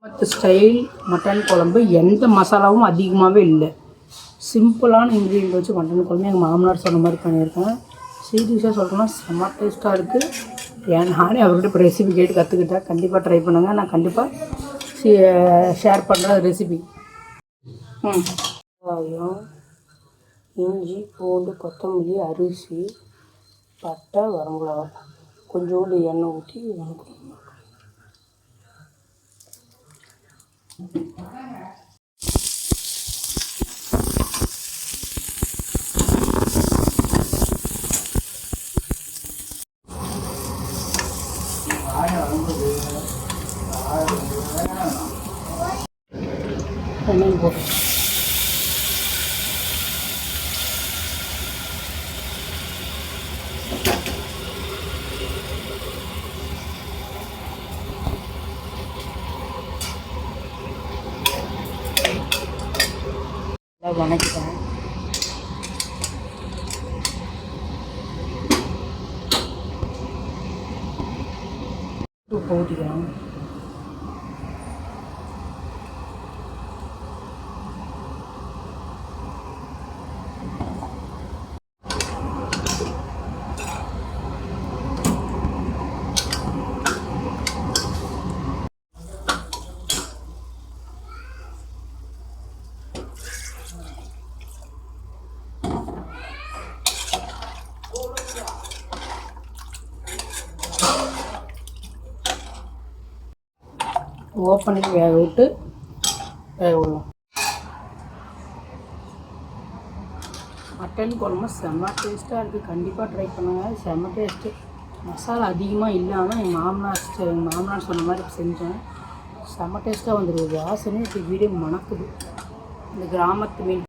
மற்ற style mutton குழம்பு எந்த மசாலாவும் அதிகமாகவே இல்லை. சிம்பிளான இன்க்ரீடியன்ட் வச்சு மட்டன் குழம்பு எங்கள் மாமனார் சொன்ன மாதிரி பண்ணியிருக்கேன். சீரியஸாக சொல்கிறேன்னா செம்ம டேஸ்ட்டாக இருக்குது. நானே அவர்கிட்ட இப்போ ரெசிபி கேட்டு கற்றுக்கிட்டேன். கண்டிப்பாக ட்ரை பண்ணுங்கள். நான் கண்டிப்பாக ஷேர் பண்ணுறேன் ரெசிபி. வெங்காயம், இஞ்சி, பூண்டு, கொத்தமல்லி, அரிசி, பட்டை, வரமிளகா, கொஞ்சோண்டு எண்ணெய் ஊற்றி வணக்கணும். வெங்காயம் போட்டு நல்லா வணக்கிட்டேன். உப்பு ஊற்றிக்கிறேன். ஓப்பன் பண்ணி வேக விட்டு வேக விடலாம். மட்டன் குழம்பு செம்ம டேஸ்ட்டாக இருக்குது. கண்டிப்பாக ட்ரை பண்ணுங்கள். செம்ம டேஸ்ட்டு. மசாலா அதிகமாக இல்லாமல் எங்கள் மாமனார் சொன்ன மாதிரி செஞ்சேன். செம்ம டேஸ்ட்டாக வந்துடுது. வாசனையும் இப்போ வீடியோ மணக்குது. இந்த கிராமத்து மீன்